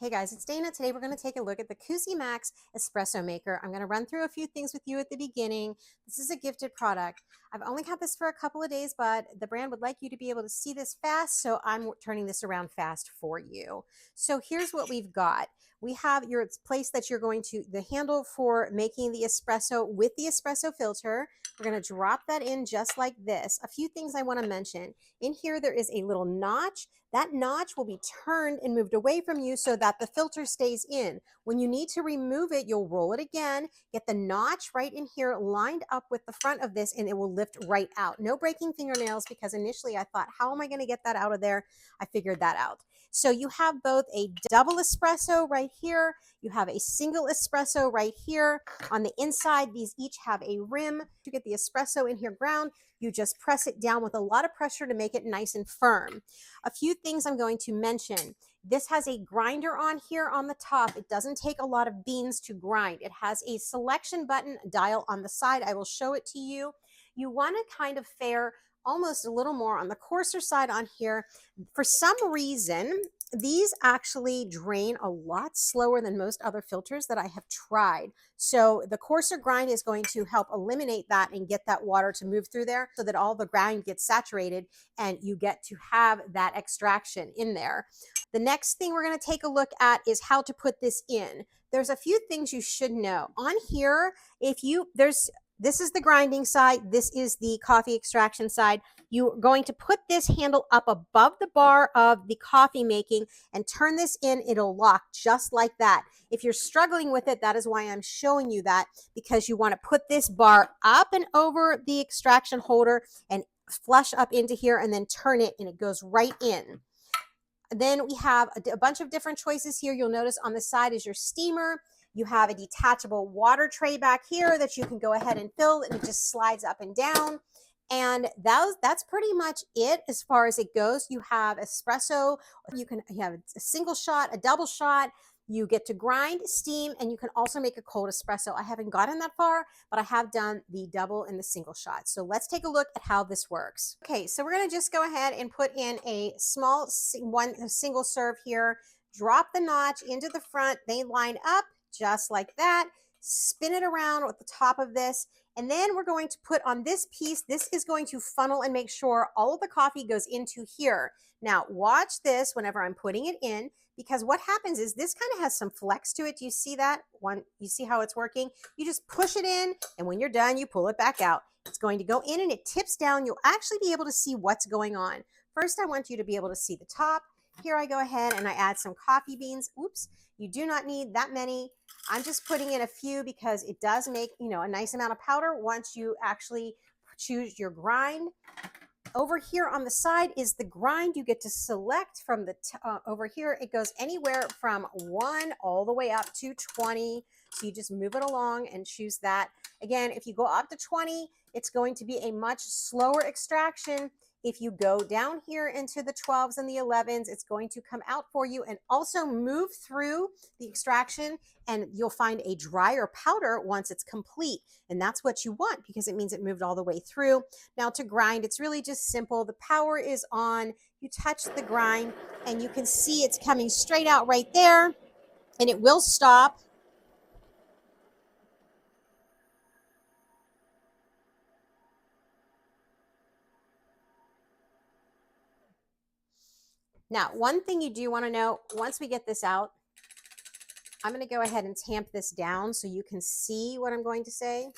Hey guys, it's Dana. Today we're going to take a look at the Cusimax espresso maker. I'm going to run through a few things with you at the beginning. This is a gifted product. I've only had this for a couple of days, but the brand would like you to be able to see this fast, so I'm turning this around fast for you. So here's what we've got. We have your place that you're going to, the handle for making the espresso with the espresso filter. We're going to drop that in just like this. A few things I want to mention. In here, there is a little notch. That notch will be turned and moved away from you so that the filter stays in. When you need to remove it, you'll roll it again, get the notch right in here lined up with the front of this, and it will lift right out. No breaking fingernails, because initially I thought, how am I going to get that out of there? I figured that out. So you have both a double espresso right here. You have a single espresso right here. On the inside, these each have a rim. To get the espresso in here ground, you just press it down with a lot of pressure to make it nice and firm. A few things I'm going to mention. This has a grinder on here on the top. It doesn't take a lot of beans to grind. It has a selection button dial on the side. I will show it to you. You want to kind of fare almost a little more on the coarser side on here. For some reason, these actually drain a lot slower than most other filters that I have tried. So the coarser grind is going to help eliminate that and get that water to move through there so that all the grind gets saturated and you get to have that extraction in there. The next thing we're going to take a look at is how to put this in. There's a few things you should know. On here, this is the grinding side. This is the coffee extraction side. You're going to put this handle up above the bar of the coffee making and turn this in. It'll lock just like that. If you're struggling with it, that is why I'm showing you that, because you want to put this bar up and over the extraction holder and flush up into here and then turn it and it goes right in. Then we have a bunch of different choices here. You'll notice on the side is your steamer. You have a detachable water tray back here that you can go ahead and fill, and it just slides up and down. And that's pretty much it as far as it goes. You have espresso. You have a single shot, a double shot. You get to grind, steam, and you can also make a cold espresso. I haven't gotten that far, but I have done the double and the single shot. So let's take a look at how this works. Okay, so we're going to just go ahead and put in a small single serve here. Drop the notch into the front. They line up just like that. Spin it around with the top of this. And then we're going to put on this piece. This is going to funnel and make sure all of the coffee goes into here. Now watch this whenever I'm putting it in, because what happens is this kind of has some flex to it. Do you see that? You see how it's working? You just push it in, and when you're done, you pull it back out. It's going to go in and it tips down. You'll actually be able to see what's going on. First, I want you to be able to see the top. Here I go ahead and I add some coffee beans. Oops, you do not need that many. I'm just putting in a few because it does make, a nice amount of powder once you actually choose your grind. Over here on the side is the grind. You get to select from the over here. It goes anywhere from 1 all the way up to 20. So you just move it along and choose that. Again, if you go up to 20, it's going to be a much slower extraction. If you go down here into the 12s and the 11s, it's going to come out for you and also move through the extraction, and you'll find a drier powder once it's complete. And that's what you want, because it means it moved all the way through. Now to grind, it's really just simple. The power is on. You touch the grind and you can see it's coming straight out right there, and it will stop. Now, one thing you do want to know, once we get this out, I'm going to go ahead and tamp this down so you can see what I'm going to say.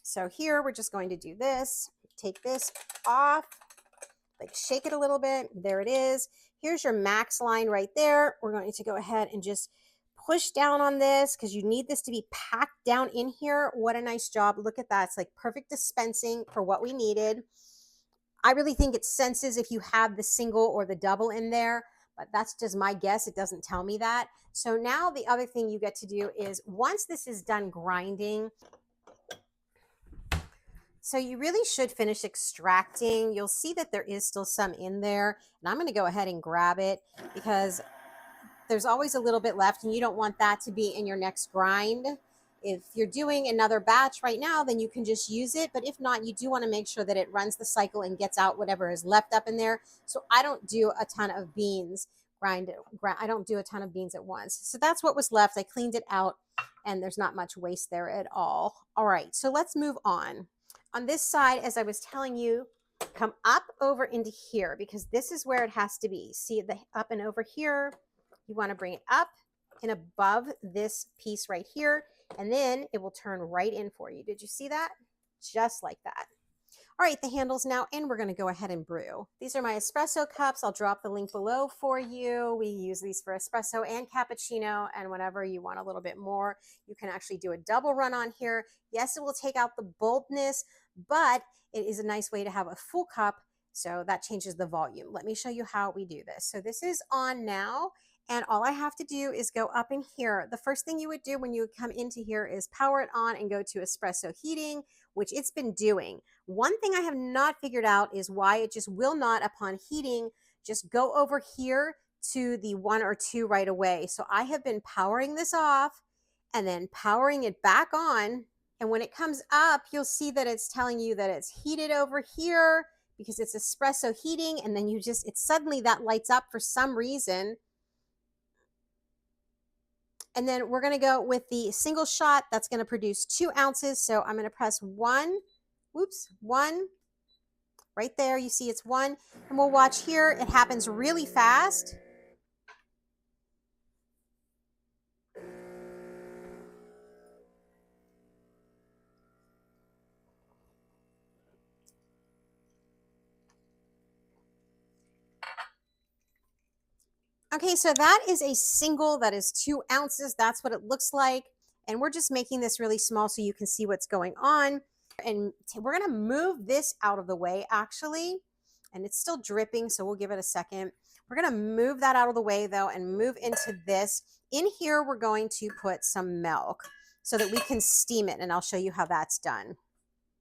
So here, we're just going to do this. Take this off, like shake it a little bit. There it is. Here's your max line right there. We're going to go ahead and just push down on this because you need this to be packed down in here. What a nice job. Look at that. It's like perfect dispensing for what we needed. I really think it senses if you have the single or the double in there, but that's just my guess. It doesn't tell me that. So now the other thing you get to do is, once this is done grinding, so you really should finish extracting. You'll see that there is still some in there, and I'm going to go ahead and grab it because there's always a little bit left, and you don't want that to be in your next grind. If you're doing another batch right now, then you can just use it. But if not, you do want to make sure that it runs the cycle and gets out whatever is left up in there. So I don't do a ton of beans. I don't do a ton of beans at once. So that's what was left. I cleaned it out and there's not much waste there at all. All right, so let's move on. On this side, as I was telling you, come up over into here because this is where it has to be. See the up and over here? You want to bring it up and above this piece right here, and then it will turn right in for you. Did you see that? Just like that. All right, the handle's now in. We're going to go ahead and brew. These are my espresso cups. I'll drop the link below for you. We use these for espresso and cappuccino, and whenever you want a little bit more, you can actually do a double run on here. Yes, it will take out the boldness, but it is a nice way to have a full cup, so that changes the volume. Let me show you how we do this. So this is on now, and all I have to do is go up in here. The first thing you would do when you come into here is power it on and go to espresso heating, which it's been doing. One thing I have not figured out is why it just will not, upon heating, just go over here to the 1 or 2 right away. So I have been powering this off and then powering it back on. And when it comes up, you'll see that it's telling you that it's heated over here because it's espresso heating. And then it suddenly that lights up for some reason. And then we're going to go with the single shot. That's going to produce 2 ounces. So I'm going to press 1, whoops, 1, right there. You see it's 1. And we'll watch here. It happens really fast. Okay, so that is a single. That is 2 ounces. That's what it looks like. And we're just making this really small so you can see what's going on. And we're going to move this out of the way, actually. And it's still dripping, so we'll give it a second. We're going to move that out of the way, though, and move into this. In here, we're going to put some milk so that we can steam it, and I'll show you how that's done.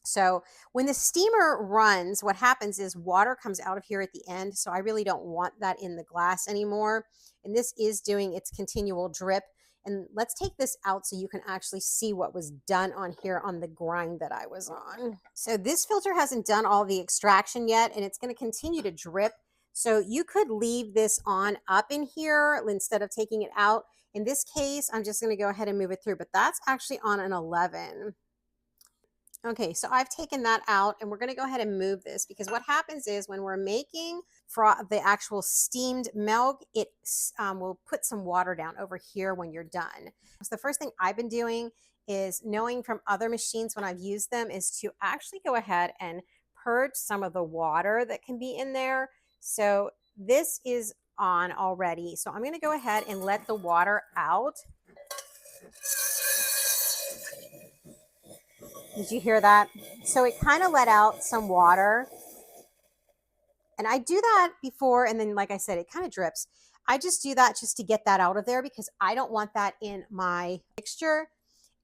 So when the steamer runs, what happens is water comes out of here at the end. So I really don't want that in the glass anymore. And this is doing its continual drip. And let's take this out so you can actually see what was done on here on the grind that I was on. So this filter hasn't done all the extraction yet, and it's going to continue to drip. So you could leave this on up in here instead of taking it out. In this case, I'm just going to go ahead and move it through, but that's actually on an 11. Okay, so I've taken that out, and we're going to go ahead and move this because what happens is when we're making the actual steamed milk, it will put some water down over here when you're done. So the first thing I've been doing is knowing from other machines when I've used them is to actually go ahead and purge some of the water that can be in there. So this is on already. So I'm going to go ahead and let the water out. Did you hear that? So it kind of let out some water. And I do that before, and then like I said, it kind of drips. I just do that just to get that out of there because I don't want that in my mixture.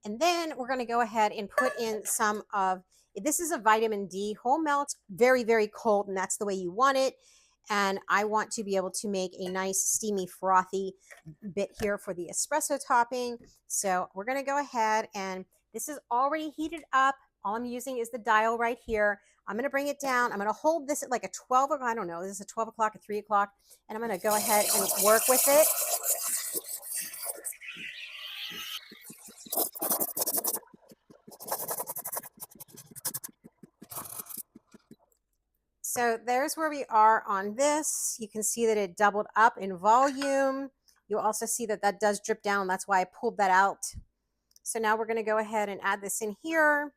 And then we're going to go ahead and put in some of, this is a vitamin D whole milk, very, very cold, and that's the way you want it. And I want to be able to make a nice steamy frothy bit here for the espresso topping. So we're going to go ahead, and this is already heated up. All I'm using is the dial right here. I'm going to bring it down. I'm going to hold this at like a 12 o'clock. I don't know. This is a 12 o'clock, a 3 o'clock. And I'm going to go ahead and work with it. So there's where we are on this. You can see that it doubled up in volume. You'll also see that that does drip down. That's why I pulled that out. So now we're going to go ahead and add this in here.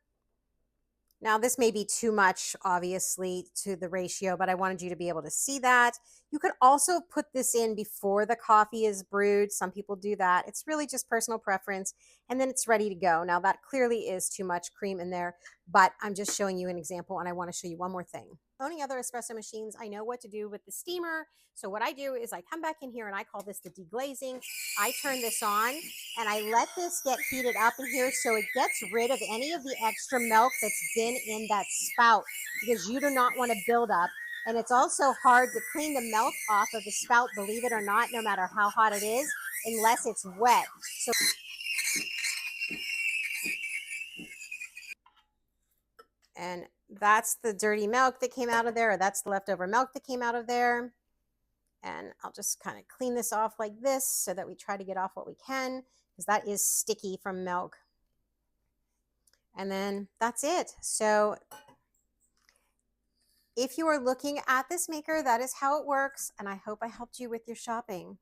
Now this may be too much, obviously, to the ratio, but I wanted you to be able to see that. You could also put this in before the coffee is brewed. Some people do that. It's really just personal preference, and then it's ready to go. Now that clearly is too much cream in there, but I'm just showing you an example, and I want to show you one more thing. Owning other espresso machines, I know what to do with the steamer. So what I do is I come back in here and I call this the deglazing. I turn this on and I let this get heated up in here so it gets rid of any of the extra milk that's been in that spout because you do not want to build up. And it's also hard to clean the milk off of the spout, believe it or not, no matter how hot it is, unless it's wet. So and that's the dirty milk that came out of there, or that's the leftover milk that came out of there. And I'll just kind of clean this off like this so that we try to get off what we can, because that is sticky from milk. And then that's it. So if you are looking at this maker, that is how it works. And I hope I helped you with your shopping.